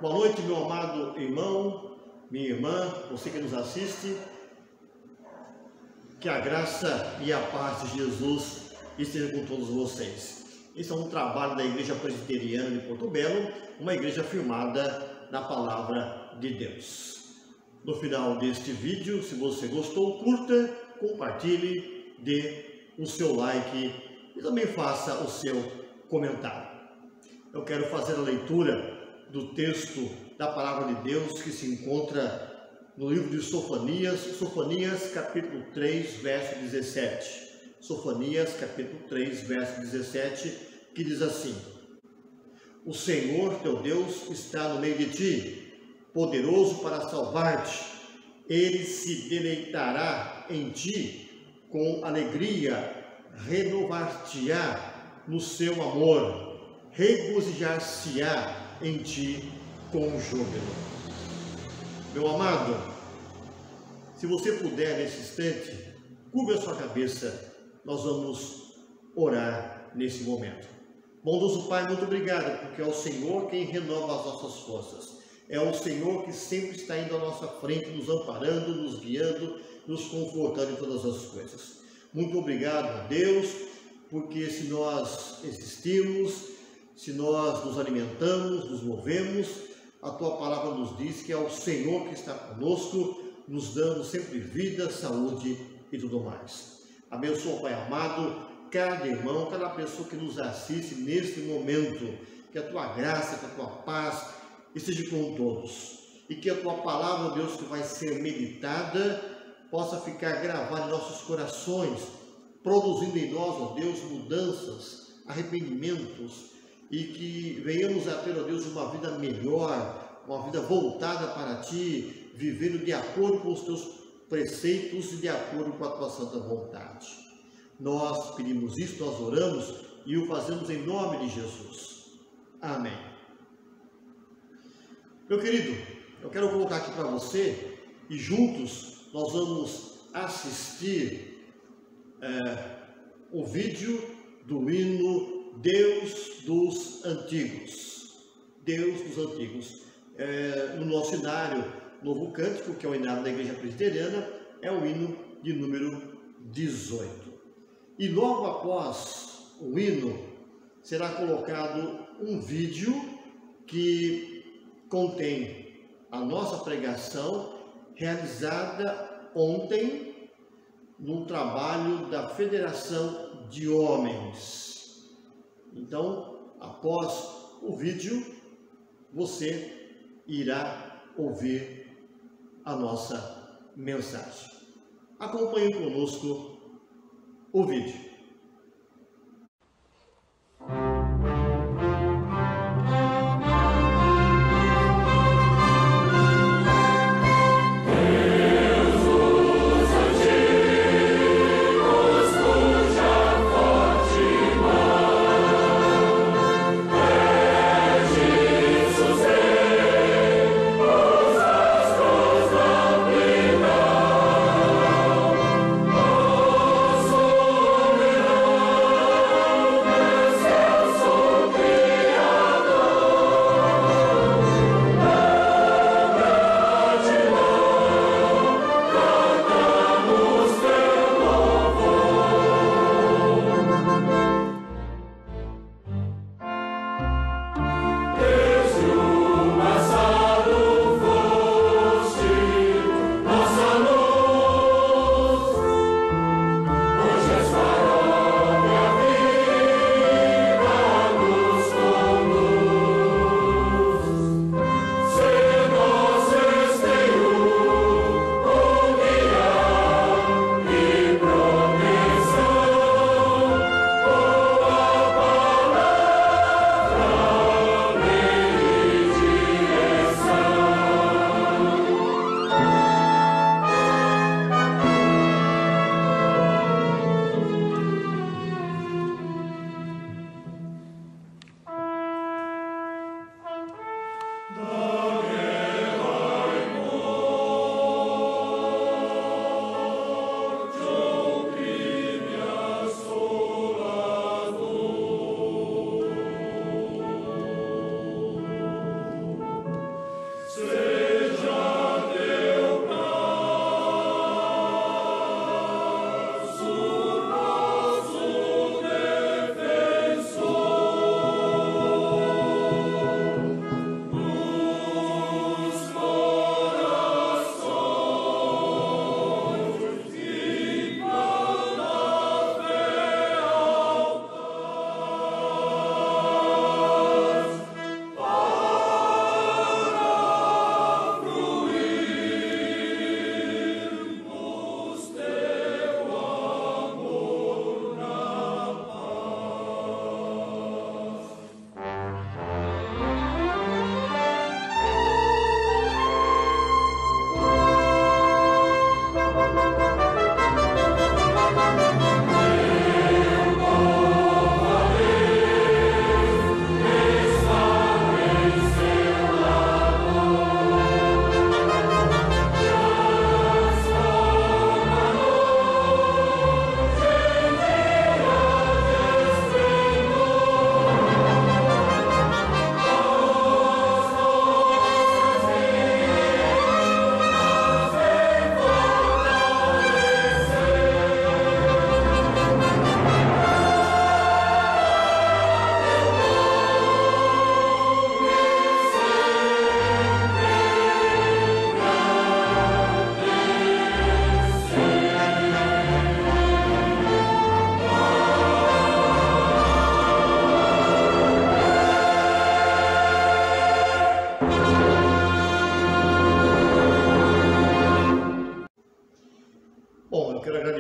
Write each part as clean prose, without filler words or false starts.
Boa noite, meu amado irmão, minha irmã, você que nos assiste. Que a graça e a paz de Jesus estejam com todos vocês. Esse é um trabalho da Igreja Presbiteriana de Porto Belo, uma igreja firmada na Palavra de Deus. No final deste vídeo, se você gostou, curta, compartilhe, dê o seu like e também faça o seu comentário. Eu quero fazer a leitura do texto da Palavra de Deus que se encontra no livro de Sofonias capítulo 3, verso 17. Sofonias capítulo 3, verso 17, que diz assim: O Senhor teu Deus está no meio de ti, poderoso para salvar-te. Ele se deleitará em ti com alegria, renovar-te-á no seu amor, regozijar-se-á em ti com júbilo. Meu amado, se você puder nesse instante, curva a sua cabeça, nós vamos orar nesse momento. Bondoso Pai, muito obrigado, porque é o Senhor quem renova as nossas forças. É o Senhor que sempre está indo à nossa frente, nos amparando, nos guiando, nos confortando em todas as coisas. Muito obrigado a Deus, porque se nós existimos, se nós nos alimentamos, nos movemos, a Tua Palavra nos diz que é o Senhor que está conosco, nos dando sempre vida, saúde e tudo mais. Abençoa, Pai amado, cada irmão, cada pessoa que nos assiste neste momento, que a Tua graça, que a Tua paz esteja com todos, e que a Tua Palavra, Deus, que vai ser meditada, possa ficar gravada em nossos corações, produzindo em nós, ó Deus, mudanças, arrependimentos, e que venhamos a ter, ó Deus, uma vida melhor, uma vida voltada para Ti, vivendo de acordo com os Teus preceitos e de acordo com a Tua santa vontade. Nós pedimos isso, nós oramos e o fazemos em nome de Jesus. Amém. Meu querido, eu quero colocar aqui para você e juntos nós vamos assistir o vídeo do hino Deus dos Antigos. Deus dos Antigos. No nosso hinário Novo Cântico, que é o hinário da Igreja Presbiteriana, é o hino de número 18. E logo após o hino, será colocado um vídeo que contém a nossa pregação realizada ontem no trabalho da Federação de Homens. Então, após o vídeo, você irá ouvir a nossa mensagem. Acompanhe conosco o vídeo. Oh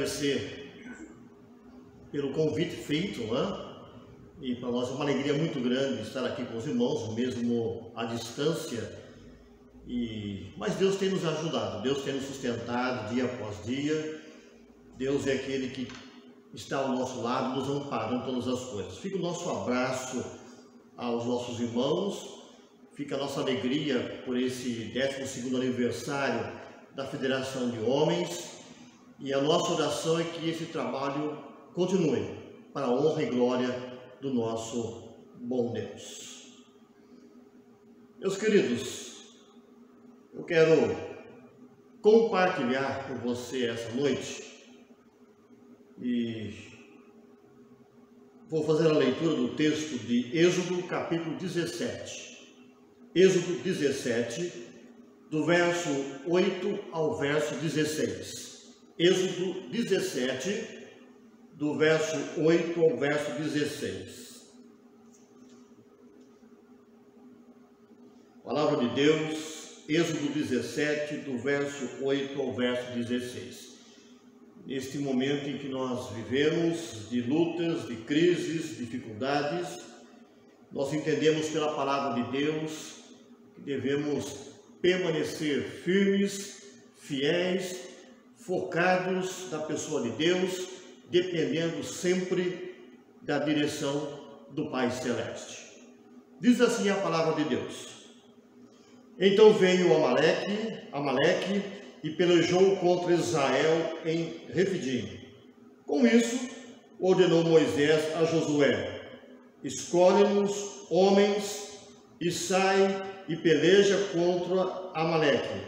agradecer pelo convite feito, né? E para nós é uma alegria muito grande estar aqui com os irmãos, mesmo à distância. Mas Deus tem nos ajudado, Deus tem nos sustentado dia após dia. Deus é aquele que está ao nosso lado, nos amparando todas as coisas. Fica o nosso abraço aos nossos irmãos, fica a nossa alegria por esse 12º aniversário da Federação de Homens, e a nossa oração é que esse trabalho continue para a honra e glória do nosso bom Deus. Meus queridos, eu quero compartilhar com você essa noite e vou fazer a leitura do texto de Êxodo capítulo 17. Êxodo 17, do verso 8 ao verso 16. Êxodo 17, do verso 8 ao verso 16. Palavra de Deus, Êxodo 17, do verso 8 ao verso 16. Neste momento em que nós vivemos de lutas, de crises, dificuldades, nós entendemos pela palavra de Deus que devemos permanecer firmes, fiéis, focados na pessoa de Deus, dependendo sempre da direção do Pai Celeste. Diz assim a palavra de Deus: Então veio Amaleque e pelejou contra Israel em Refidim. Com isso, ordenou Moisés a Josué: Escolhe-nos homens e sai e peleja contra Amaleque.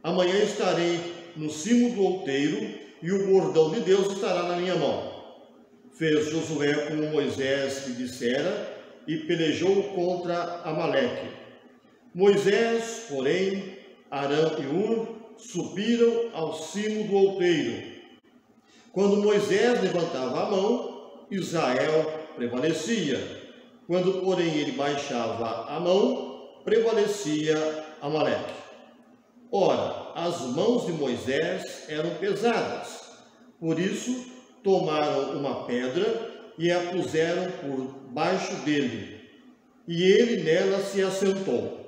Amanhã estarei no cimo do outeiro e o bordão de Deus estará na minha mão. Fez Josué como Moisés lhe dissera e pelejou contra Amaleque. Moisés, porém, Arão e Hur subiram ao cimo do outeiro. Quando Moisés levantava a mão, Israel prevalecia. Quando, porém, ele baixava a mão, prevalecia Amaleque. Ora, as mãos de Moisés eram pesadas, por isso tomaram uma pedra e a puseram por baixo dele, e ele nela se assentou.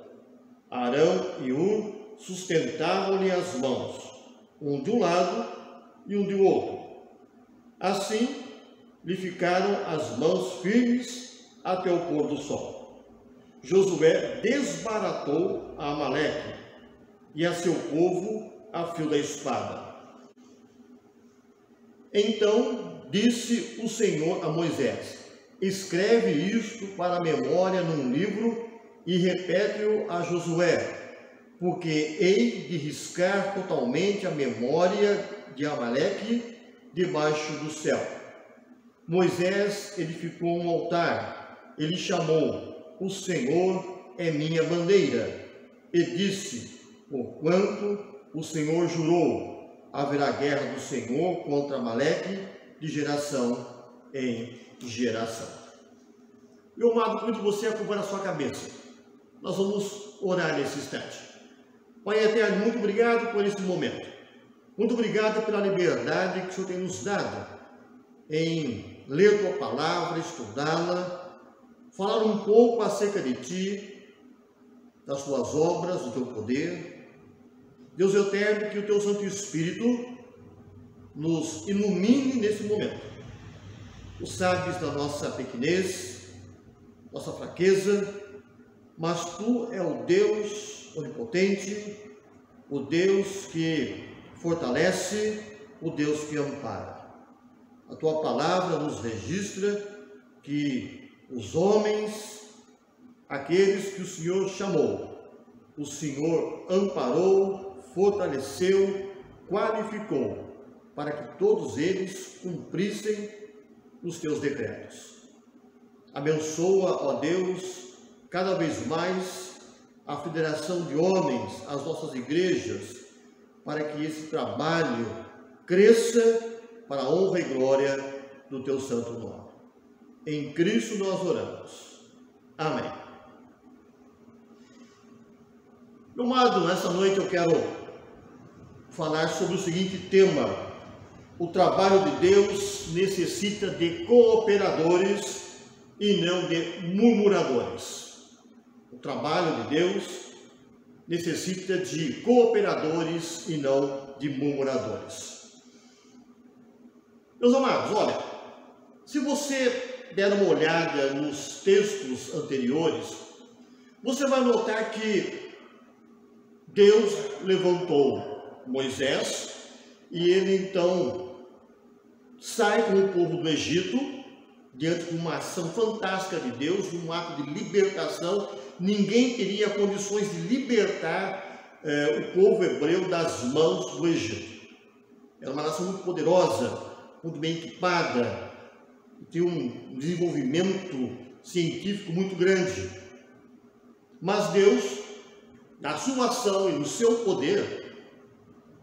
Arão e Hur sustentavam-lhe as mãos, um de um lado e um do outro. Assim, lhe ficaram as mãos firmes até o pôr do sol. Josué desbaratou a Amaleque e a seu povo a fio da espada. Então disse o Senhor a Moisés: Escreve isto para a memória num livro e repete-o a Josué, porque hei de riscar totalmente a memória de Amaleque debaixo do céu. Moisés edificou um altar, ele chamou: O Senhor é minha bandeira, e disse: Porquanto o Senhor jurou, haverá guerra do Senhor contra Amaleque de geração em geração. Meu amado, convido você a curvar a sua cabeça. Nós vamos orar nesse instante. Pai eterno, muito obrigado por esse momento. Muito obrigado pela liberdade que o Senhor tem nos dado em ler tua palavra, estudá-la, falar um pouco acerca de ti, das tuas obras, do teu poder. Deus eterno, que o teu Santo Espírito nos ilumine nesse momento. Tu sabes da nossa pequenez, nossa fraqueza, mas tu é o Deus onipotente, o Deus que fortalece, o Deus que ampara. A tua palavra nos registra que os homens, aqueles que o Senhor chamou, o Senhor amparou, fortaleceu, qualificou, para que todos eles cumprissem os teus decretos. Abençoa, ó Deus, cada vez mais a Federação de Homens, as nossas igrejas, para que esse trabalho cresça para a honra e glória do teu santo nome. Em Cristo nós oramos. Amém. Meu amado, nessa noite eu quero falar sobre o seguinte tema: o trabalho de Deus necessita de cooperadores e não de murmuradores. O trabalho de Deus necessita de cooperadores e não de murmuradores. Meus amados, olha, se você der uma olhada nos textos anteriores, você vai notar que Deus levantou Moisés e ele então sai com o povo do Egito diante de uma ação fantástica de Deus, um ato de libertação. Ninguém teria condições de libertar o povo hebreu das mãos do Egito. Era uma nação muito poderosa, muito bem equipada, tinha um desenvolvimento científico muito grande. Mas Deus, na sua ação e no seu poder,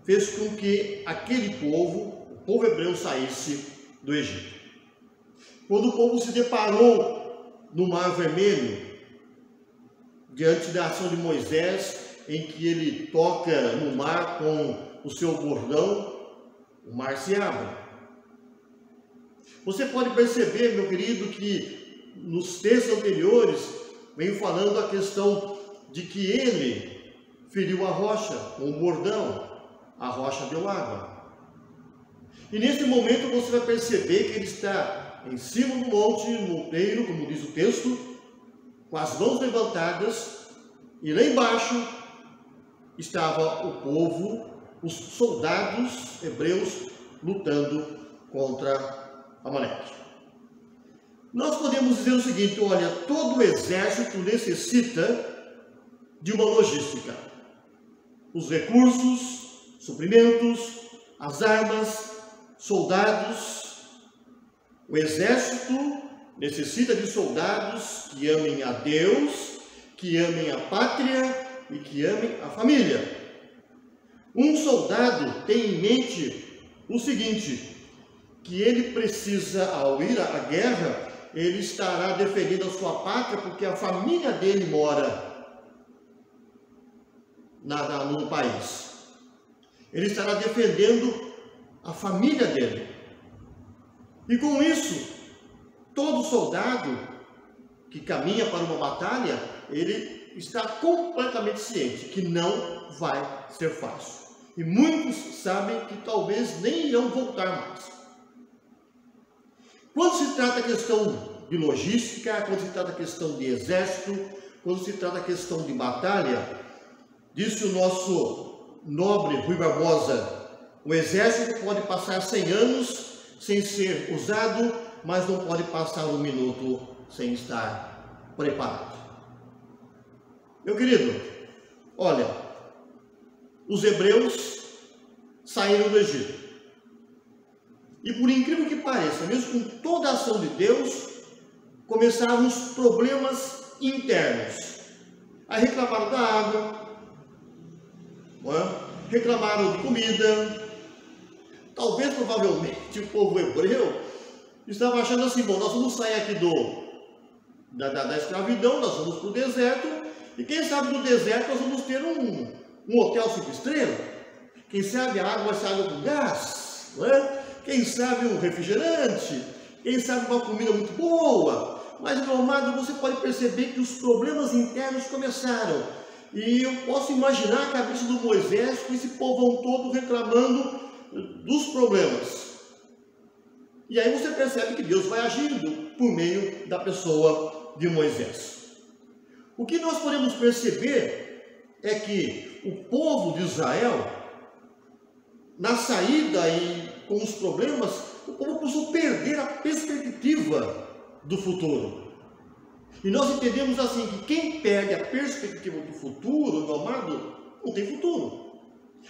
fez com que aquele povo, o povo hebreu, saísse do Egito. Quando o povo se deparou no Mar Vermelho, diante da ação de Moisés, em que ele toca no mar com o seu bordão, o mar se abre. Você pode perceber, meu querido, que nos textos anteriores vem falando a questão de que ele feriu a rocha com o bordão, a rocha deu água. E nesse momento você vai perceber que ele está em cima do monte, no monteiro, como diz o texto, com as mãos levantadas, e lá embaixo estava o povo, os soldados hebreus lutando contra Amaleque. Nós podemos dizer o seguinte: olha, todo exército necessita de uma logística. Os recursos, suprimentos, as armas, soldados. O exército necessita de soldados que amem a Deus, que amem a pátria e que amem a família. Um soldado tem em mente o seguinte, que ele precisa, ao ir à guerra, ele estará defendendo a sua pátria, porque a família dele mora no país. Ele estará defendendo a família dele. E com isso, todo soldado que caminha para uma batalha, ele está completamente ciente que não vai ser fácil. E muitos sabem que talvez nem irão voltar mais. Quando se trata da questão de logística, quando se trata da questão de exército, quando se trata da questão de batalha, disse o nosso nobre Rui Barbosa, o exército pode passar 100 anos sem ser usado, mas não pode passar um minuto sem estar preparado. Meu querido, olha, os hebreus saíram do Egito. E por incrível que pareça, mesmo com toda a ação de Deus, começaram os problemas internos. Aí reclamaram da água, reclamaram de comida. Talvez, provavelmente, o povo hebreu estava achando assim: bom, nós vamos sair aqui da escravidão, nós vamos para o deserto, e quem sabe no deserto nós vamos ter um hotel 5 estrelas. Quem sabe a água vai ser água com gás, não é? Quem sabe um refrigerante, quem sabe uma comida muito boa. Mas, meu amado, você pode perceber que os problemas internos começaram. E eu posso imaginar a cabeça do Moisés com esse povão todo reclamando dos problemas. E aí você percebe que Deus vai agindo por meio da pessoa de Moisés. O que nós podemos perceber é que o povo de Israel, na saída e com os problemas, o povo começou a perder a perspectiva do futuro. E nós entendemos assim, que quem perde a perspectiva do futuro, meu amado, não tem futuro.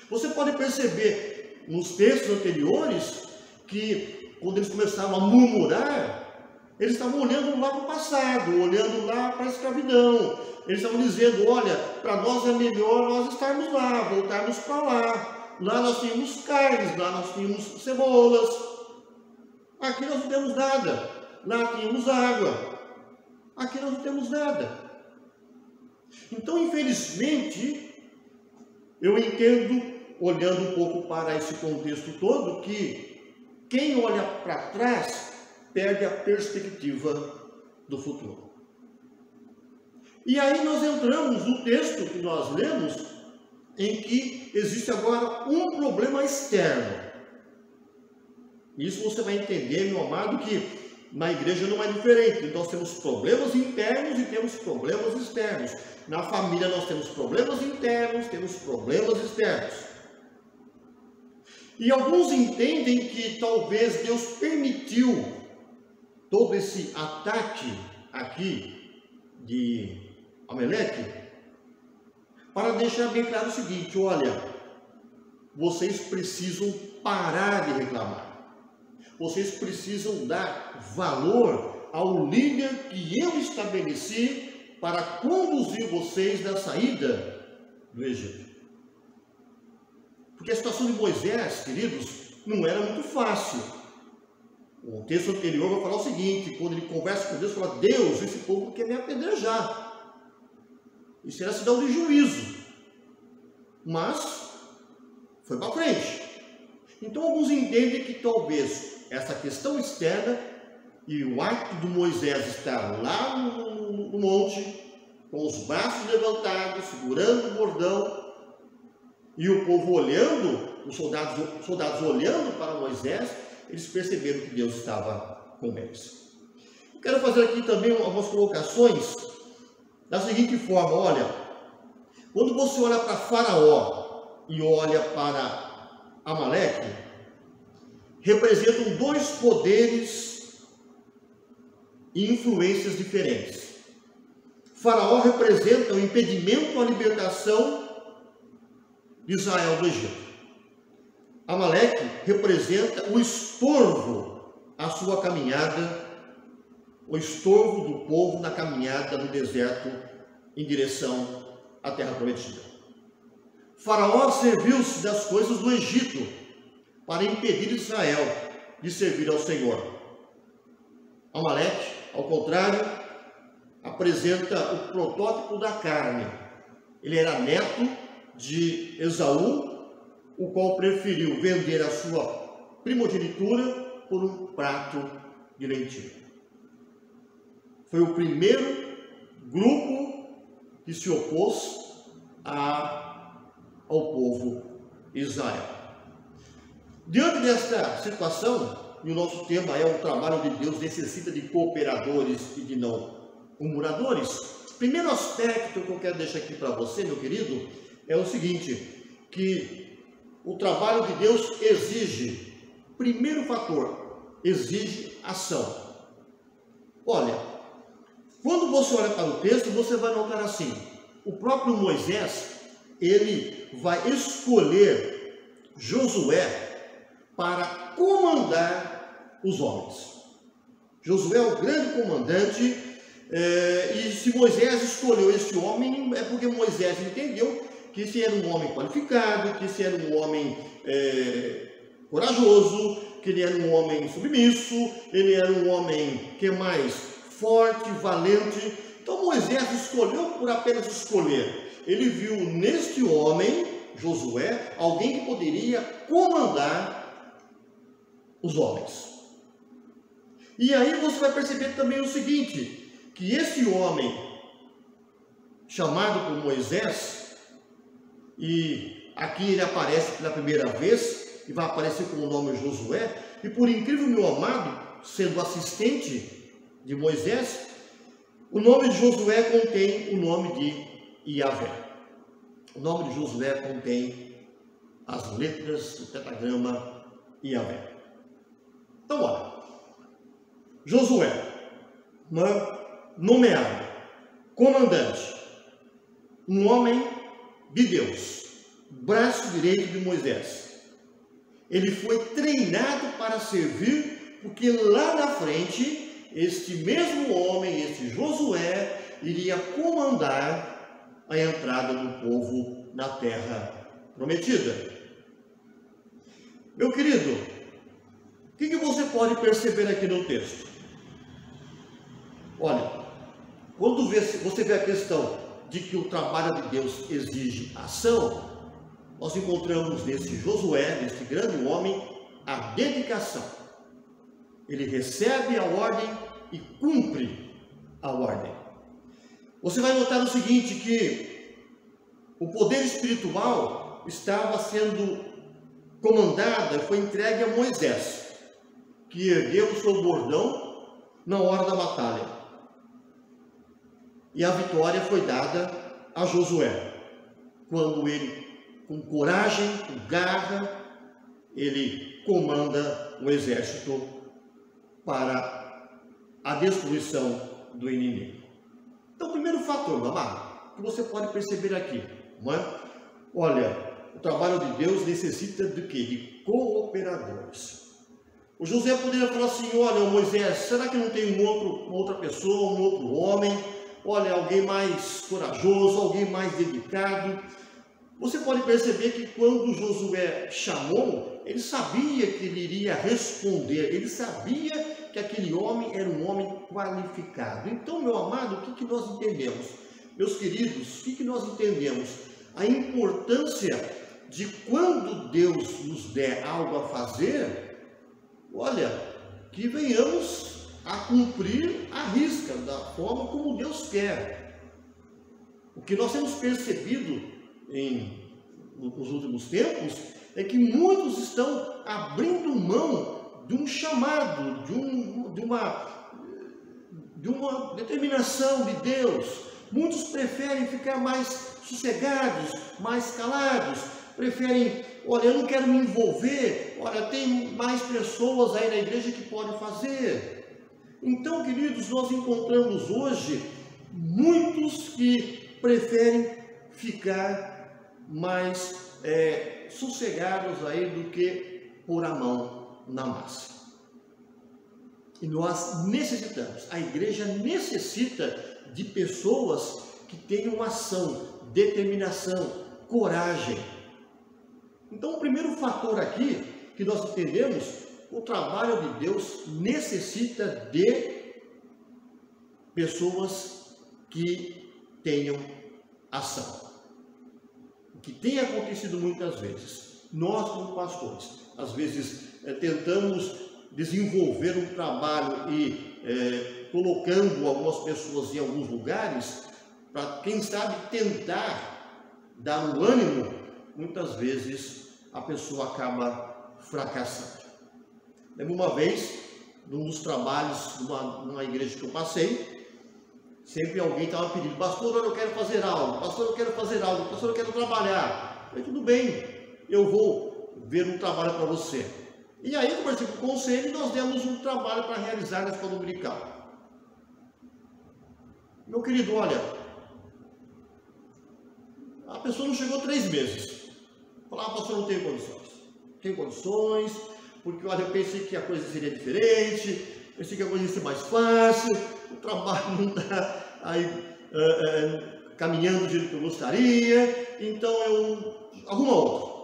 Você pode perceber nos textos anteriores que quando eles começaram a murmurar, eles estavam olhando lá para o passado, olhando lá para a escravidão. Eles estavam dizendo: olha, para nós é melhor nós estarmos lá, voltarmos para lá. Lá nós tínhamos carnes, lá nós tínhamos cebolas. Aqui nós não temos nada. Lá tínhamos água. Aqui nós não temos nada. Então, infelizmente, eu entendo, olhando um pouco para esse contexto todo, que quem olha para trás perde a perspectiva do futuro. E aí nós entramos no texto que nós lemos, em que existe agora um problema externo. Isso você vai entender, meu amado, que na igreja não é diferente. Nós temos problemas internos e temos problemas externos. Na família nós temos problemas internos, temos problemas externos. E alguns entendem que talvez Deus permitiu todo esse ataque aqui de Amaleque para deixar bem claro o seguinte: olha, vocês precisam parar de reclamar. Vocês precisam dar valor ao líder que eu estabeleci para conduzir vocês na saída do Egito. Porque a situação de Moisés, queridos, não era muito fácil. O texto anterior vai falar o seguinte: quando ele conversa com Deus, fala: Deus, esse povo quer me apedrejar. Isso era sinal de juízo. Mas foi para frente. Então alguns entendem que talvez essa questão externa e o ato de Moisés estar lá no monte, com os braços levantados, segurando o bordão, e o povo olhando, os soldados olhando para Moisés, eles perceberam que Deus estava com eles. Eu quero fazer aqui também algumas colocações da seguinte forma: olha, quando você olha para Faraó e olha para Amaleque, representam dois poderes e influências diferentes. Faraó representa o impedimento à libertação de Israel do Egito. Amaleque representa o estorvo à sua caminhada, o estorvo do povo na caminhada no deserto em direção à terra prometida. Faraó serviu-se das coisas do Egito para impedir Israel de servir ao Senhor. Amaleque, ao contrário, apresenta o protótipo da carne. Ele era neto de Esaú, o qual preferiu vender a sua primogenitura por um prato de lentilha. Foi o primeiro grupo que se opôs ao povo Israel. Diante desta situação, e o nosso tema é: o trabalho de Deus necessita de cooperadores e de não murmuradores. O primeiro aspecto que eu quero deixar aqui para você, meu querido, é o seguinte: que o trabalho de Deus exige, primeiro fator, exige ação. Olha, quando você olha para o texto, você vai notar assim: o próprio Moisés, ele vai escolher Josué para comandar os homens. Josué é o grande comandante, e se Moisés escolheu esse homem, é porque Moisés entendeu que esse era um homem qualificado, que esse era um homem corajoso, que ele era um homem submisso, ele era um homem que mais forte, valente. Então Moisés escolheu por apenas escolher. Ele viu neste homem, Josué, alguém que poderia comandar os homens. E aí você vai perceber também o seguinte: que esse homem, chamado por Moisés, e aqui ele aparece pela primeira vez, e vai aparecer com o nome Josué, e por incrível, meu amado, sendo assistente de Moisés, o nome de Josué contém o nome de Yahvé. O nome de Josué contém as letras do tetragrama Yahvé. Então, olha, Josué, nomeado comandante, um homem de Deus, braço direito de Moisés. Ele foi treinado para servir, porque lá na frente, este mesmo homem, este Josué, iria comandar a entrada do povo na terra prometida. Meu querido, o que você pode perceber aqui no texto? Olha, quando você vê a questão de que o trabalho de Deus exige ação, nós encontramos nesse Josué, nesse grande homem, a dedicação. ele recebe a ordem e cumpre a ordem. Você vai notar o seguinte, que o poder espiritual estava sendo comandado, foi entregue a Moisés, que ergueu o seu bordão na hora da batalha. E a vitória foi dada a Josué, quando ele, com coragem, com garra, ele comanda o exército para a destruição do inimigo. Então, o primeiro fator, meu amado, que você pode perceber aqui, não é? Olha, o trabalho de Deus necessita de quê? De cooperadores. O José poderia falar assim: olha, Moisés, será que não tem uma outra pessoa, um outro homem? Olha, alguém mais corajoso, alguém mais dedicado. Você pode perceber que quando Josué chamou, ele sabia que ele iria responder, ele sabia que aquele homem era um homem qualificado. Então, meu amado, o que nós entendemos? Meus queridos, o que nós entendemos? A importância de quando Deus nos der algo a fazer, olha, que venhamos a cumprir a risca, da forma como Deus quer. O que nós temos percebido nos últimos tempos é que muitos estão abrindo mão de um chamado, de uma determinação de Deus. Muitos preferem ficar mais sossegados, mais calados, preferem, olha, eu não quero me envolver, olha, tem mais pessoas aí na igreja que podem fazer. Então, queridos, nós encontramos hoje muitos que preferem ficar mais sossegados aí do que pôr a mão na massa. E nós necessitamos, a igreja necessita de pessoas que tenham ação, determinação, coragem. Então, o primeiro fator aqui que nós entendemos, o trabalho de Deus necessita de pessoas que tenham ação. O que tem acontecido muitas vezes, nós como pastores, às vezes tentamos desenvolver um trabalho e colocando algumas pessoas em alguns lugares, para quem sabe tentar dar um ânimo, muitas vezes a pessoa acaba fracassando. Lembro uma vez, num dos trabalhos, numa igreja que eu passei, sempre alguém estava pedindo: pastor, eu quero fazer algo, pastor, eu quero fazer algo, pastor, eu quero trabalhar. Eu falei: tudo bem, eu vou ver um trabalho para você. E aí eu conversei com o conselho e nós demos um trabalho para realizar na escola dominical. Meu querido, olha, a pessoa não chegou 3 meses. Falava: pastor, não tenho condições. Tem condições, porque olha, eu pensei que a coisa seria diferente, pensei que a coisa ia ser mais fácil, o trabalho não está aí caminhando do jeito que eu gostaria, então eu arrumo outro.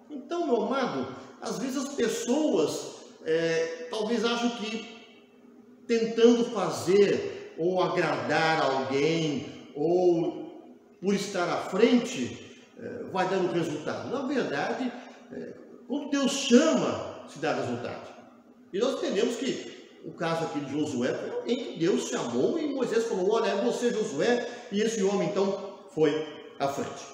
Então, meu amado, às vezes as pessoas talvez acham que tentando fazer ou agradar alguém, ou por estar à frente, vai dar um resultado. Na verdade, quando Deus chama, se dá resultado. E nós entendemos que o caso aqui de Josué foi alguém que Deus chamou e Moisés falou: olha, é você, Josué, e esse homem então foi à frente.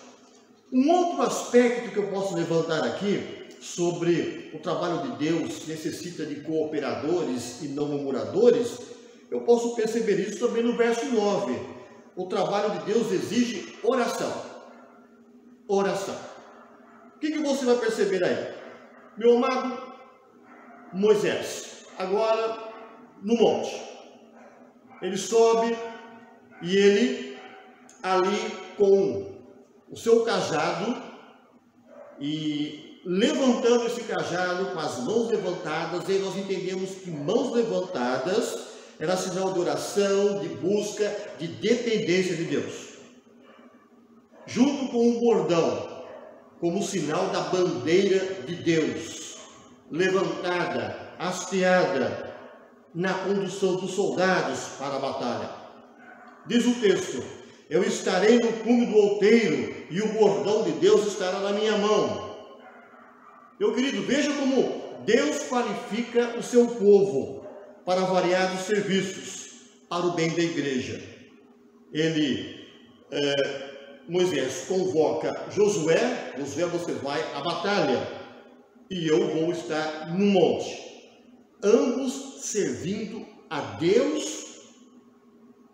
Um outro aspecto que eu posso levantar aqui sobre o trabalho de Deus necessita de cooperadores e não murmuradores, eu posso perceber isso também no verso 9. O trabalho de Deus exige oração. Oração. O que você vai perceber aí? Meu amado Moisés, agora no monte, ele sobe e ele ali com o seu cajado e levantando esse cajado com as mãos levantadas, e nós entendemos que mãos levantadas era sinal de oração, de busca, de dependência de Deus, junto com um bordão como sinal da bandeira de Deus, levantada, hasteada na condução dos soldados para a batalha. Diz o texto: eu estarei no cume do outeiro e o bordão de Deus estará na minha mão. Meu querido, veja como Deus qualifica o seu povo. para variados serviços, para o bem da igreja. Moisés convoca Josué, você vai à batalha, e eu vou estar no monte, ambos servindo a Deus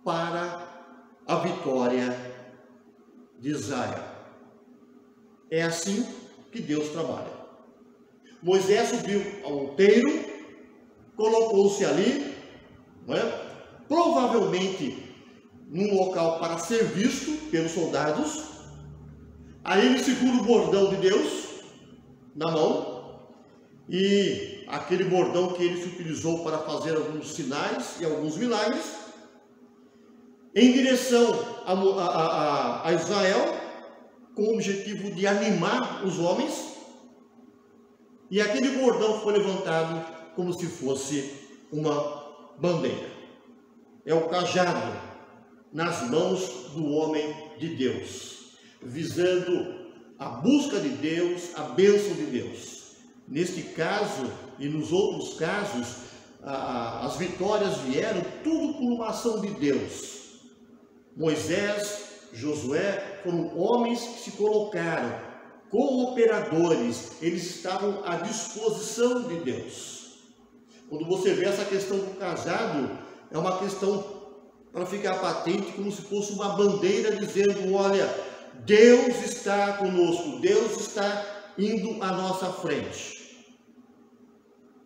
para a vitória de Israel. É assim que Deus trabalha. Moisés subiu ao outeiro, colocou-se ali, provavelmente num local para ser visto pelos soldados. Aí ele segura o bordão de Deus na mão, e aquele bordão que ele se utilizou para fazer alguns sinais e alguns milagres, em direção a Israel, com o objetivo de animar os homens, e aquele bordão foi levantado como se fosse uma bandeira. É o cajado nas mãos do homem de Deus, visando a busca de Deus, a bênção de Deus. Neste caso e nos outros casos, as vitórias vieram tudo por uma ação de Deus. Moisés, Josué foram homens que se colocaram, cooperadores, eles estavam à disposição de Deus. Quando você vê essa questão do cajado, é uma questão para ficar patente, como se fosse uma bandeira dizendo: olha, Deus está conosco, Deus está indo à nossa frente.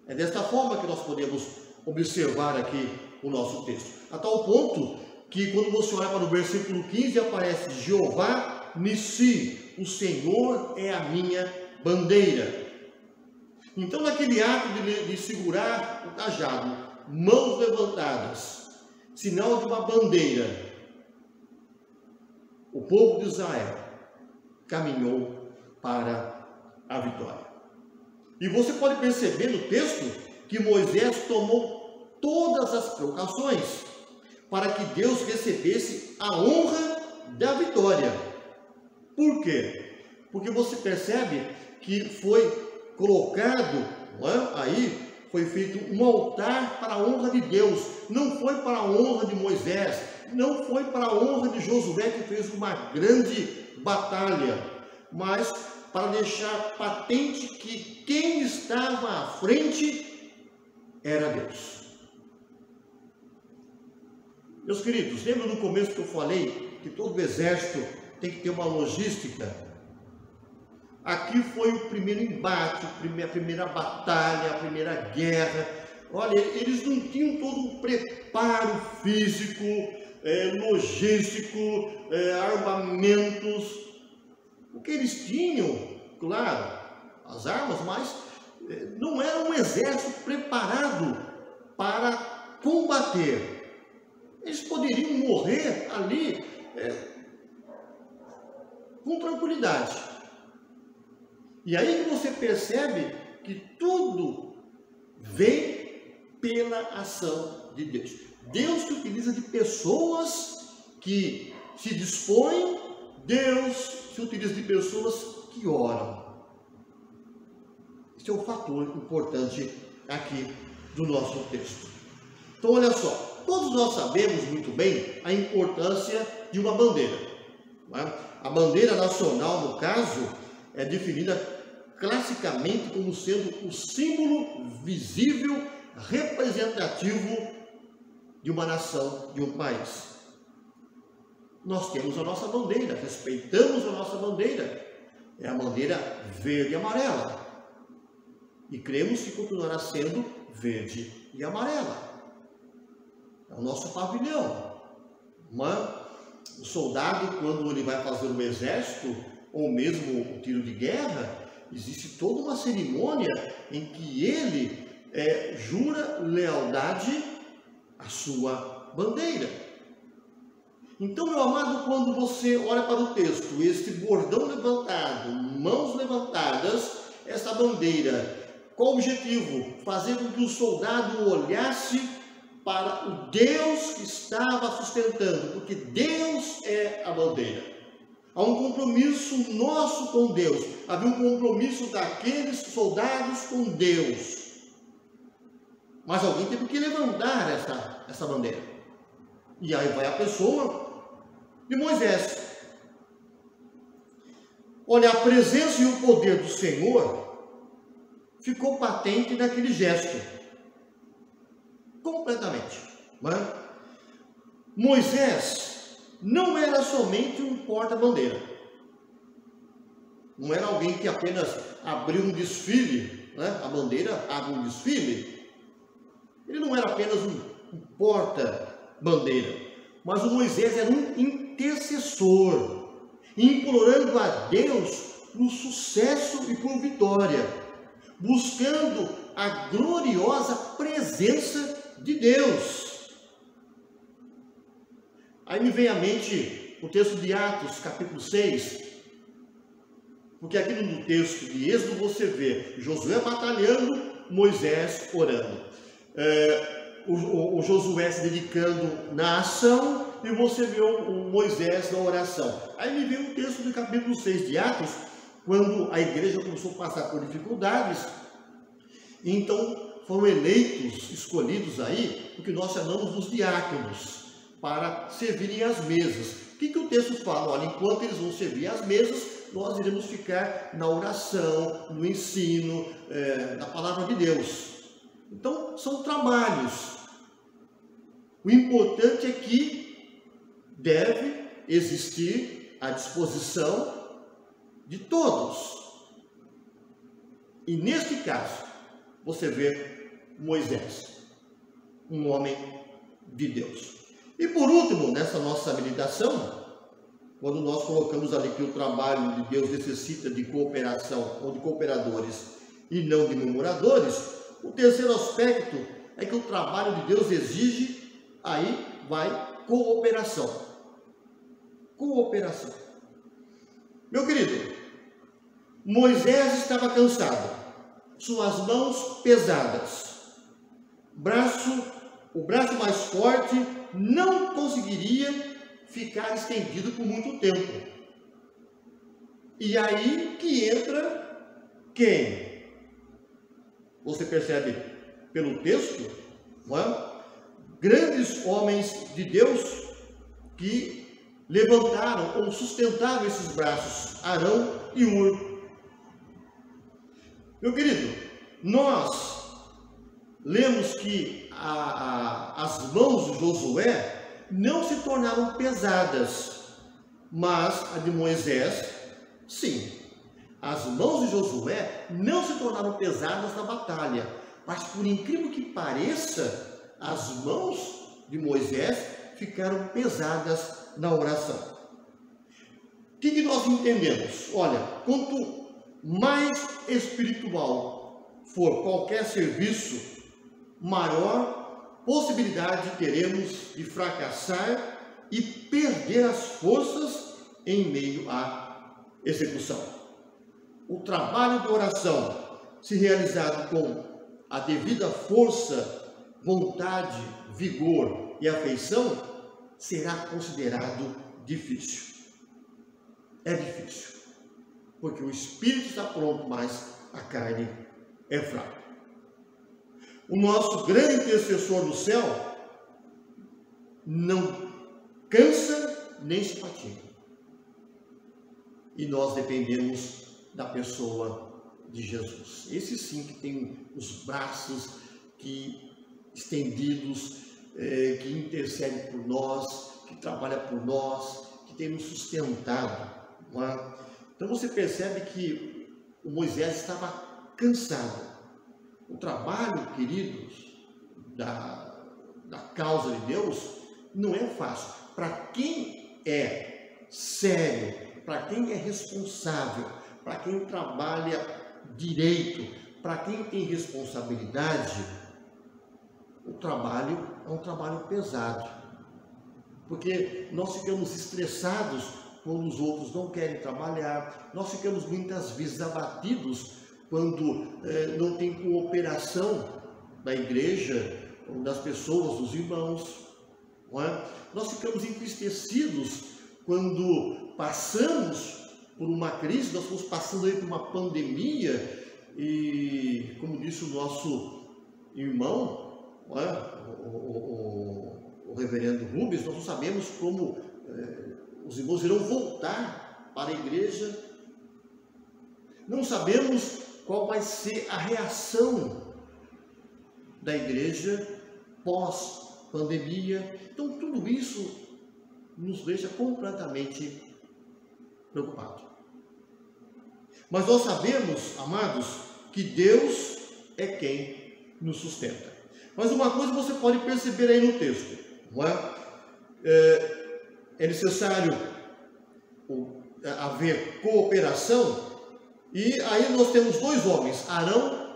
É desta forma que nós podemos observar aqui o nosso texto. A tal ponto que quando você olha para o versículo 15, aparece Jeová Nissi, o Senhor é a minha bandeira. Então, naquele ato de segurar o cajado, mãos levantadas, sinal de uma bandeira, o povo de Israel caminhou para a vitória. E você pode perceber no texto que Moisés tomou todas as precauções para que Deus recebesse a honra da vitória. Por quê? Porque você percebe que foi colocado, aí foi feito um altar para a honra de Deus. Não foi para a honra de Moisés, não foi para a honra de Josué, que fez uma grande batalha, mas para deixar patente que quem estava à frente era Deus. Meus queridos, lembra no começo que eu falei que todo exército tem que ter uma logística? Aqui foi o primeiro embate, a primeira batalha, a primeira guerra. Olha, eles não tinham todo um preparo físico, logístico, armamentos. O que eles tinham, claro, as armas, mas não era um exército preparado para combater. Eles poderiam morrer ali com tranquilidade. E aí que você percebe que tudo vem pela ação de Deus. Deus se utiliza de pessoas que se dispõem, Deus se utiliza de pessoas que oram. Esse é o fator importante aqui do nosso texto. Então, olha só, todos nós sabemos muito bem a importância de uma bandeira. Não é? A bandeira nacional, no caso, é definida classicamente como sendo o símbolo visível, representativo de uma nação, de um país. Nós temos a nossa bandeira, respeitamos a nossa bandeira. É a bandeira verde e amarela. E cremos que continuará sendo verde e amarela. É o nosso pavilhão. O soldado, quando ele vai fazer um exército, ou mesmo um tiro de guerra, existe toda uma cerimônia em que ele jura lealdade à sua bandeira. Então, meu amado, quando você olha para o texto, este bordão levantado, mãos levantadas, essa bandeira, qual o objetivo? Fazer com que o soldado olhasse para o Deus que estava sustentando, porque Deus é a bandeira. Há um compromisso nosso com Deus, havia um compromisso daqueles soldados com Deus. Mas alguém teve que levantar essa bandeira. E aí vai a pessoa de Moisés. Olha, a presença e o poder do Senhor ficou patente naquele gesto. Completamente. Não é? Moisés não era somente um porta-bandeira. Não era alguém que apenas abriu um desfile, né? A bandeira abre um desfile. Ele não era apenas um porta-bandeira, mas o Moisés era um intercessor, implorando a Deus por sucesso e por vitória, buscando a gloriosa presença de Deus. Aí me vem à mente o texto de Atos, capítulo 6, porque aqui no texto de Êxodo você vê Josué batalhando, Moisés orando. O Josué se dedicando na ação e você vê o Moisés na oração. Aí me vem o texto do capítulo 6 de Atos, quando a igreja começou a passar por dificuldades, então foram eleitos, escolhidos aí, o que nós chamamos dos diáconos, para servirem às mesas. O que o texto fala? Olha, enquanto eles vão servir às mesas, nós iremos ficar na oração, no ensino, da palavra de Deus. Então, são trabalhos. O importante é que deve existir a disposição de todos. E neste caso, você vê Moisés, um homem de Deus. E por último, nessa nossa meditação, quando nós colocamos ali que o trabalho de Deus necessita de cooperação ou de cooperadores e não de murmuradores, o terceiro aspecto é que o trabalho de Deus exige, aí vai, cooperação. Cooperação. Meu querido, Moisés estava cansado, suas mãos pesadas, o braço mais forte não conseguiria ficar estendido por muito tempo. E aí que entra quem? Você percebe pelo texto, não é? Grandes homens de Deus que levantaram ou sustentaram esses braços, Arão e Hur. Meu querido, nós lemos que as mãos de Josué não se tornaram pesadas, mas a de Moisés, sim. As mãos de Josué não se tornaram pesadas na batalha, mas por incrível que pareça, as mãos de Moisés ficaram pesadas na oração. O que nós entendemos? Olha, quanto mais espiritual for qualquer serviço, maior possibilidade teremos de fracassar e perder as forças em meio à execução. O trabalho de oração, se realizado com a devida força, vontade, vigor e afeição, será considerado difícil. É difícil, porque o espírito está pronto, mas a carne é fraca. O nosso grande intercessor no céu não cansa nem se fatiga. E nós dependemos da pessoa de Jesus. Esse sim que tem os braços estendidos, que intercede por nós, que trabalha por nós, que tem nos sustentado. Não é? Então você percebe que o Moisés estava cansado. O trabalho, queridos, da causa de Deus não é fácil. Para quem é sério, para quem é responsável, para quem trabalha direito, para quem tem responsabilidade, o trabalho é um trabalho pesado. Porque nós ficamos estressados quando os outros não querem trabalhar, nós ficamos muitas vezes abatidos quando não tem cooperação da igreja, das pessoas, dos irmãos. Não é? Nós ficamos entristecidos quando passamos por uma crise, nós estamos passando aí por uma pandemia e, como disse o nosso irmão, o reverendo Rubens, nós não sabemos como os irmãos irão voltar para a igreja, não sabemos qual vai ser a reação da igreja pós-pandemia. Então tudo isso nos deixa completamente preocupados. Mas nós sabemos, amados, que Deus é quem nos sustenta. Mas uma coisa você pode perceber aí no texto, não é? É necessário haver cooperação, e aí nós temos dois homens, Arão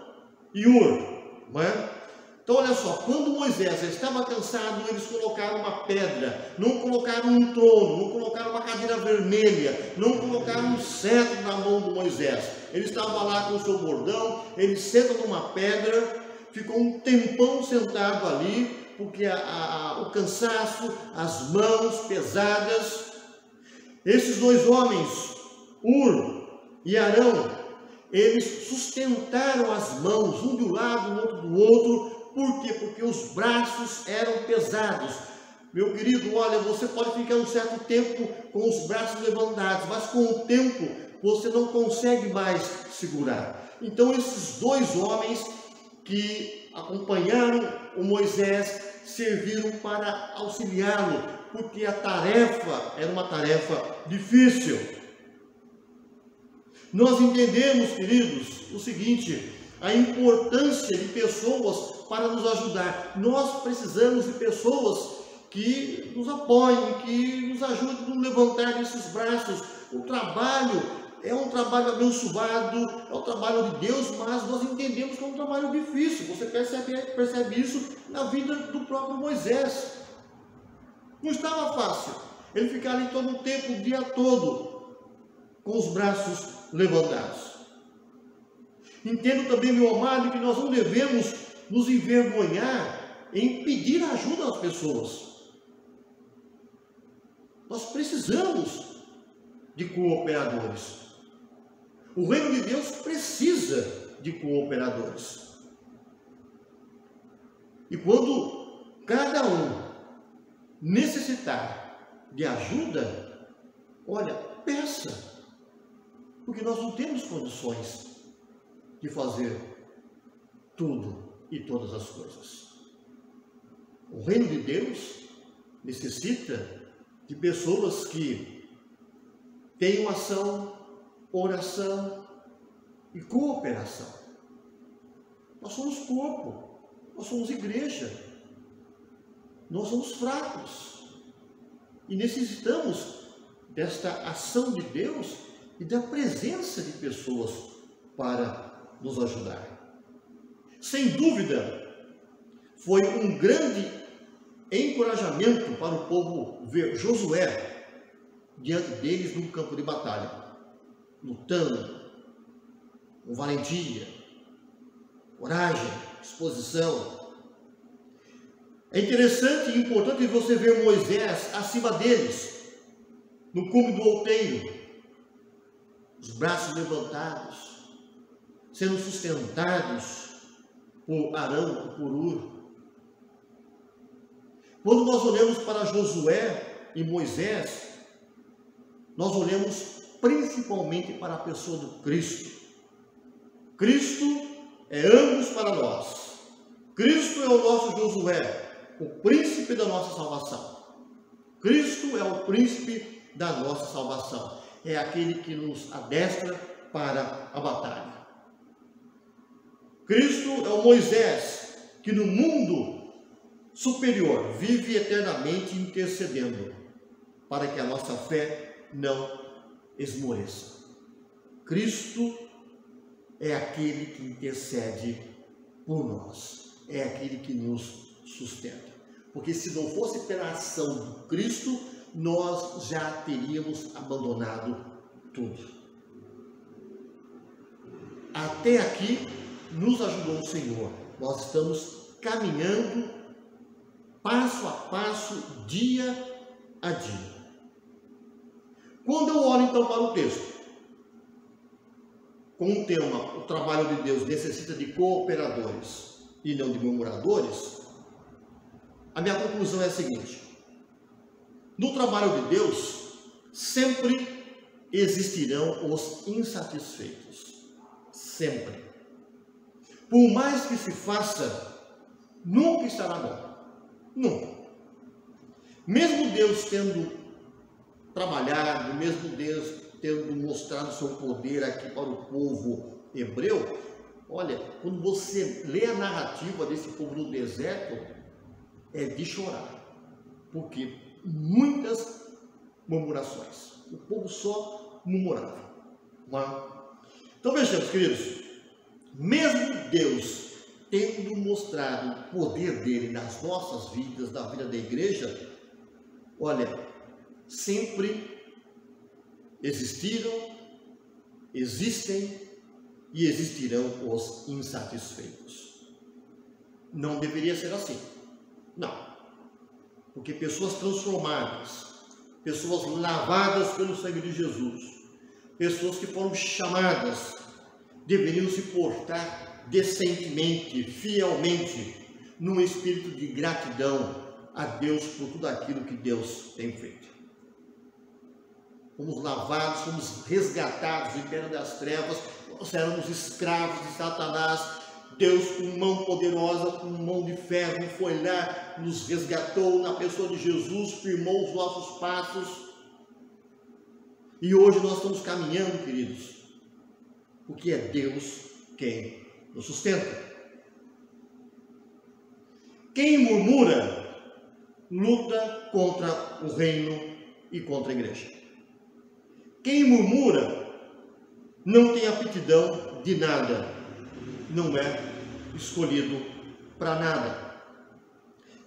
e Hur, não é? Então olha só, quando Moisés estava cansado, eles colocaram uma pedra, não colocaram um trono, não colocaram uma cadeira vermelha, não colocaram um cetro na mão de Moisés. Ele estava lá com o seu bordão, ele senta numa pedra, ficou um tempão sentado ali, porque o cansaço, as mãos pesadas. Esses dois homens, Hur e Arão, eles sustentaram as mãos, um de um lado, o outro do outro. Por quê? Porque os braços eram pesados. Meu querido, olha, você pode ficar um certo tempo com os braços levantados, mas com o tempo você não consegue mais segurar. Então esses dois homens que acompanharam o Moisés serviram para auxiliá-lo, porque a tarefa era uma tarefa difícil. Nós entendemos, queridos, o seguinte: a importância de pessoas para nos ajudar. Nós precisamos de pessoas que nos apoiem, que nos ajudem a levantar esses braços. O trabalho é um trabalho abençoado, é um trabalho de Deus, mas nós entendemos que é um trabalho difícil. Você percebe isso na vida do próprio Moisés. Não estava fácil ele ficar ali todo o tempo, o dia todo, com os braços levantados. Entendo também, meu amado, que nós não devemos nos envergonhar em pedir ajuda às pessoas. Nós precisamos de cooperadores. O reino de Deus precisa de cooperadores. E quando cada um necessitar de ajuda, olha, peça, porque nós não temos condições de fazer tudo e todas as coisas. O reino de Deus necessita de pessoas que tenham ação, oração e cooperação. Nós somos corpo, nós somos igreja, nós somos fracos e necessitamos desta ação de Deus e da presença de pessoas para nos ajudar. Sem dúvida, foi um grande encorajamento para o povo ver Josué diante deles num campo de batalha, lutando com valentia, coragem, disposição. É interessante e importante você ver Moisés acima deles, no cume do outeiro, os braços levantados, sendo sustentados por Arão e por Hur. Quando nós olhamos para Josué e Moisés, nós olhamos principalmente para a pessoa do Cristo. Cristo é ambos para nós. Cristo é o nosso Josué, o príncipe da nossa salvação. Cristo é o príncipe da nossa salvação. É aquele que nos adestra para a batalha. Cristo é o Moisés, que no mundo superior vive eternamente intercedendo para que a nossa fé não esmoreça. Cristo é aquele que intercede por nós, é aquele que nos sustenta. Porque se não fosse pela ação do Cristo, nós já teríamos abandonado tudo. Até aqui nos ajudou o Senhor. Nós estamos caminhando passo a passo, dia a dia. Quando eu olho então para o texto, com o tema, o trabalho de Deus necessita de cooperadores e não de murmuradores, a minha conclusão é a seguinte: no trabalho de Deus, sempre existirão os insatisfeitos. Sempre. Por mais que se faça, nunca estará bom. Nunca. Mesmo Deus tendo trabalhado, mesmo Deus tendo mostrado seu poder aqui para o povo hebreu, olha, quando você lê a narrativa desse povo no deserto, é de chorar, porque muitas murmurações, o povo só murmurava. Então vejamos, queridos, mesmo Deus tendo mostrado o poder dele nas nossas vidas, na vida da igreja, olha, sempre existiram, existem e existirão os insatisfeitos. Não deveria ser assim. Não. Porque pessoas transformadas, pessoas lavadas pelo sangue de Jesus, pessoas que foram chamadas, deveriam se portar decentemente, fielmente, num espírito de gratidão a Deus por tudo aquilo que Deus tem feito. Fomos lavados, fomos resgatados do império das trevas, nós éramos escravos de Satanás. Deus, com mão poderosa, com mão de ferro, foi lá, nos resgatou na pessoa de Jesus, firmou os nossos passos. E hoje nós estamos caminhando, queridos, porque é Deus quem nos sustenta. Quem murmura, luta contra o reino e contra a igreja. Quem murmura não tem aptidão de nada, não é escolhido para nada.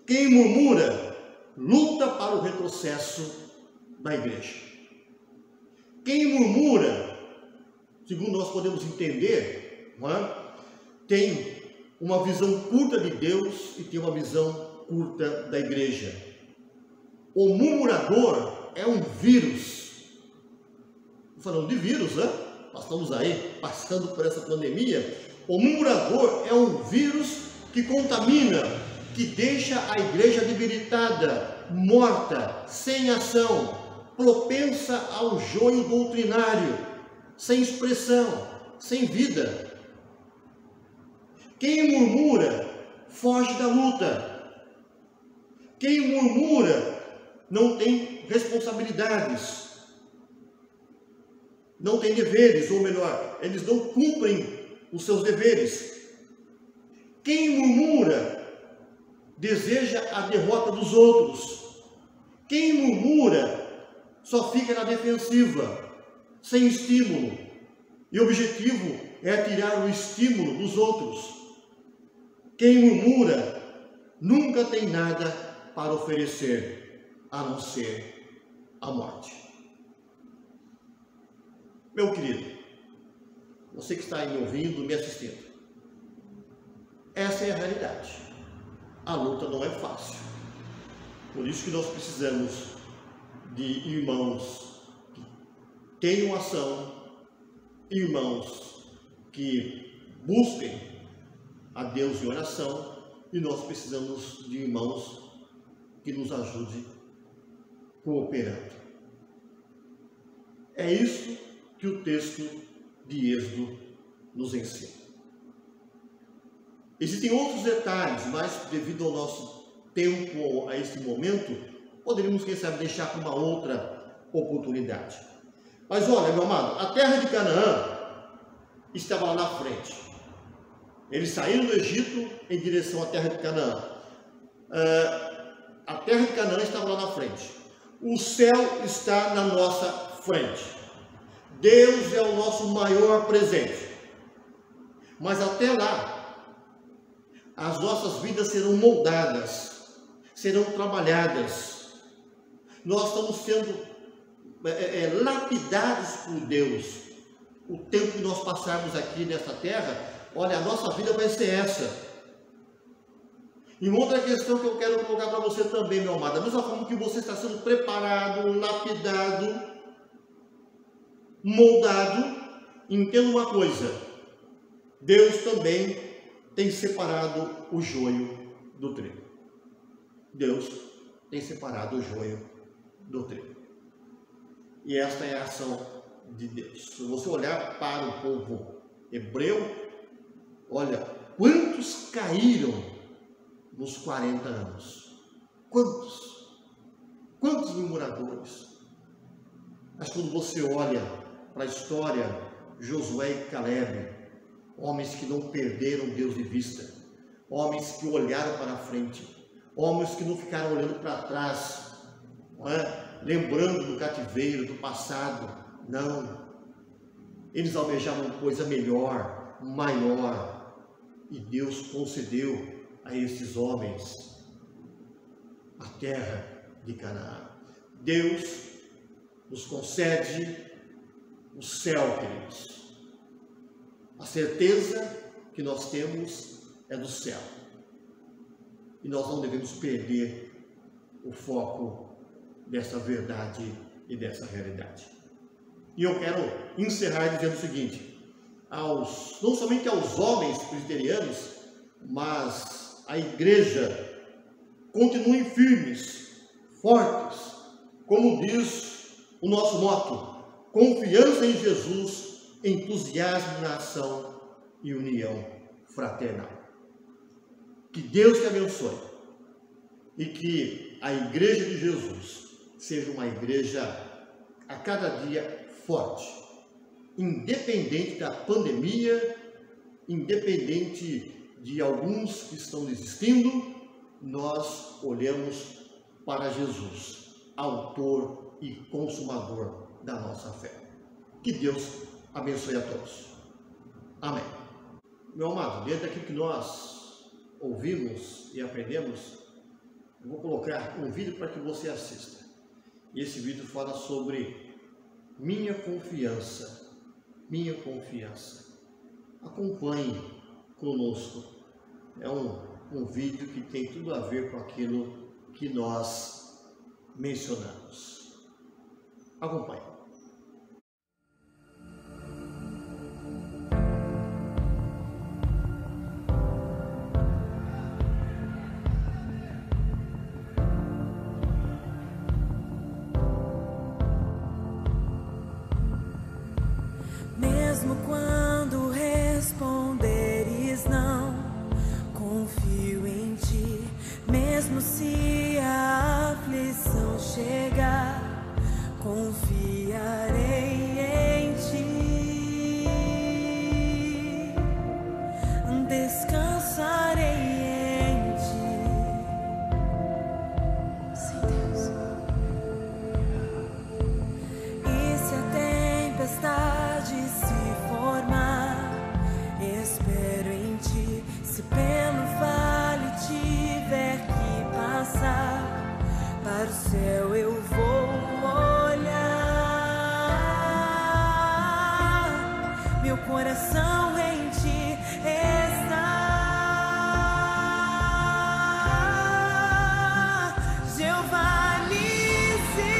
Quem murmura luta para o retrocesso da igreja. Quem murmura, segundo nós podemos entender, tem uma visão curta de Deus e tem uma visão curta da igreja. O murmurador é um vírus. Falando de vírus, né? Nós estamos aí passando por essa pandemia. O murmurador é um vírus que contamina, que deixa a igreja debilitada, morta, sem ação, propensa ao joio doutrinário, sem expressão, sem vida. Quem murmura foge da luta. Quem murmura não tem responsabilidades, não tem deveres, ou melhor, eles não cumprem os seus deveres. Quem murmura deseja a derrota dos outros. Quem murmura só fica na defensiva, sem estímulo. E o objetivo é tirar o estímulo dos outros. Quem murmura nunca tem nada para oferecer, a não ser a morte. Meu querido, você que está aí me ouvindo, me assistindo, essa é a realidade. A luta não é fácil. Por isso que nós precisamos de irmãos que tenham ação, irmãos que busquem a Deus em oração, e nós precisamos de irmãos que nos ajudem cooperando. É isso que o texto de Êxodo nos ensina. Existem outros detalhes, mas devido ao nosso tempo, a esse momento, poderíamos, quem sabe, deixar para uma outra oportunidade. Mas olha, meu amado, a terra de Canaã estava lá na frente. Eles saíram do Egito em direção à terra de Canaã. A terra de Canaã estava lá na frente. O céu está na nossa frente. Deus é o nosso maior presente. Mas até lá, as nossas vidas serão moldadas, serão trabalhadas. Nós estamos sendo lapidados por Deus. O tempo que nós passarmos aqui nessa terra, olha, a nossa vida vai ser essa. E uma outra questão que eu quero colocar para você também, meu amado, da mesma forma que você está sendo preparado, lapidado, moldado, entenda uma coisa: Deus também tem separado o joio do trigo. Deus tem separado o joio do trigo. E esta é a ação de Deus. Se você olhar para o povo hebreu, olha, quantos caíram nos 40 anos? Quantos? Quantos murmuradores? Mas quando você olha para a história, Josué e Caleb, homens que não perderam Deus de vista, homens que olharam para a frente, homens que não ficaram olhando para trás, não é? Lembrando do cativeiro, do passado. Não, eles almejavam coisa melhor, maior, e Deus concedeu a esses homens a terra de Canaã. Deus nos concede o céu, queridos. A certeza que nós temos é do céu. E nós não devemos perder o foco dessa verdade e dessa realidade. E eu quero encerrar dizendo o seguinte, não somente aos homens presbiterianos, mas à igreja, continuem firmes, fortes, como diz o nosso motto, confiança em Jesus, entusiasmo na ação e união fraternal. Que Deus te abençoe e que a igreja de Jesus seja uma igreja a cada dia forte, independente da pandemia, independente de alguns que estão desistindo, nós olhamos para Jesus, autor e consumador da nossa fé. Que Deus abençoe a todos. Amém. Meu amado, dentro daquilo que nós ouvimos e aprendemos, eu vou colocar um vídeo para que você assista. E esse vídeo fala sobre minha confiança, minha confiança. Acompanhe conosco. É um vídeo que tem tudo a ver com aquilo que nós mencionamos. Acompanhe. Mesmo quando responderes não, confio em ti. Mesmo se a aflição chegar, confiarei em ti. Descansarei em ti. Sim, Deus. E se a tempestade se formar, espero em ti. Se pelo vale tiver que passar, para o céu eu vou olhar. Meu coração em ti está. Jeová Nissi,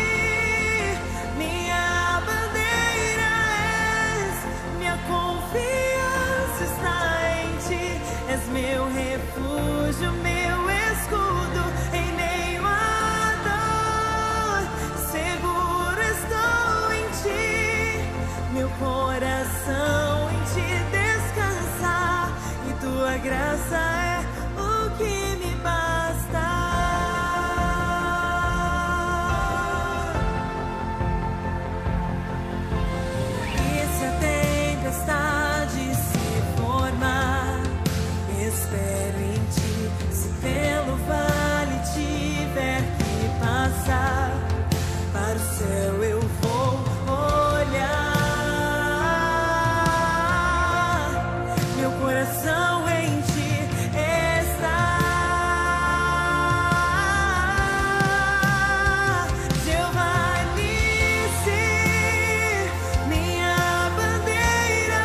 minha bandeira és, minha confiança está em ti. És meu refúgio, meu escudo em meio à dor. Seguro estou em ti, meu coração em ti descansar. E tua graça é o que me basta. E se a tempestade se formar, espero em ti. Se pelo vale tiver que passar, para o céu eu vou olhar. Meu coração em ti está. Jeová Nissi, minha bandeira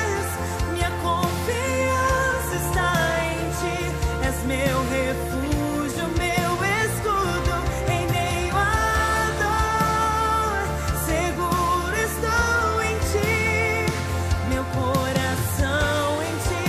és, minha confiança está em ti. És meu refúgio, meu escudo em meio à dor. Seguro estou em ti, meu coração em ti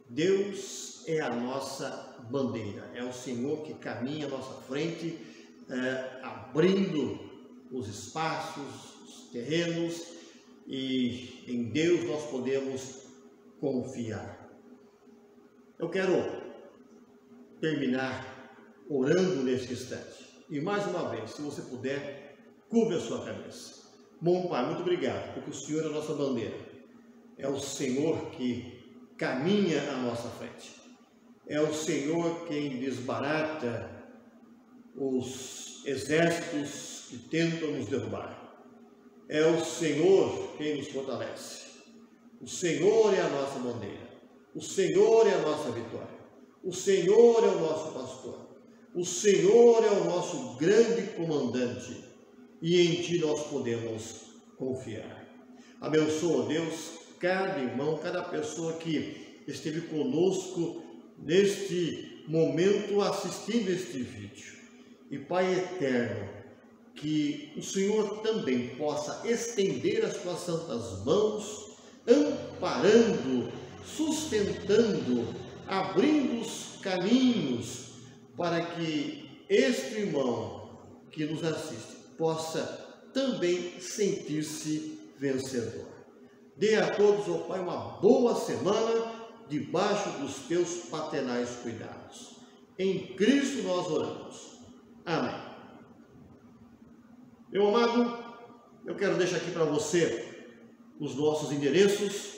Deus é a nossa bandeira, é o Senhor que caminha à nossa frente, abrindo os espaços, os terrenos, e em Deus nós podemos confiar. Eu quero terminar orando neste instante. E mais uma vez, se você puder, curve a sua cabeça. Bom Pai, muito obrigado, porque o Senhor é a nossa bandeira. É o Senhor que caminha à nossa frente. É o Senhor quem desbarata os exércitos que tentam nos derrubar. É o Senhor quem nos fortalece. O Senhor é a nossa bandeira. O Senhor é a nossa vitória. O Senhor é o nosso pastor. O Senhor é o nosso grande comandante. E em Ti nós podemos confiar. Abençoa, Deus, cada irmão, cada pessoa que esteve conosco neste momento assistindo este vídeo. E Pai eterno, que o Senhor também possa estender as Tuas santas mãos, amparando, sustentando, abrindo os caminhos para que este irmão que nos assiste possa também sentir-se vencedor. Dê a todos, ó Pai, uma boa semana debaixo dos Teus paternais cuidados. Em Cristo nós oramos. Amém. Meu amado, eu quero deixar aqui para você os nossos endereços.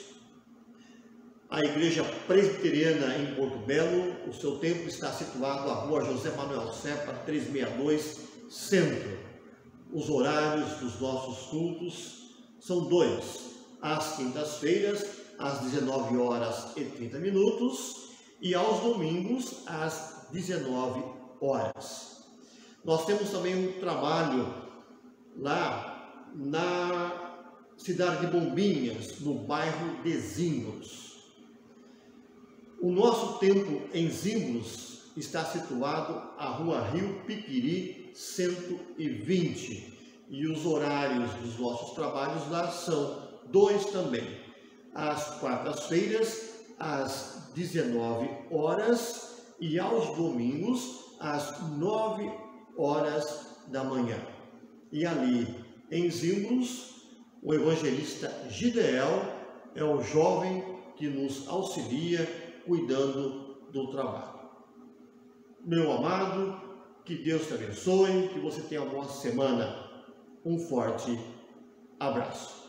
A Igreja Presbiteriana em Porto Belo, o seu templo está situado à Rua José Manuel Serpa, 362, Centro. Os horários dos nossos cultos são 2, às quintas-feiras, às 19h30, e aos domingos, às 19h. Nós temos também um trabalho lá na cidade de Bombinhas, no bairro de Zimbros. O nosso templo em Zimbros está situado à Rua Rio Piquiri, 120. E os horários dos nossos trabalhos lá são 2 também. Às quartas-feiras, às 19h, e aos domingos, às 9h da manhã. E ali, em Zimbros, o evangelista Gideel é o jovem que nos auxilia cuidando do trabalho. Meu amado, que Deus te abençoe, que você tenha uma boa semana. Um forte abraço.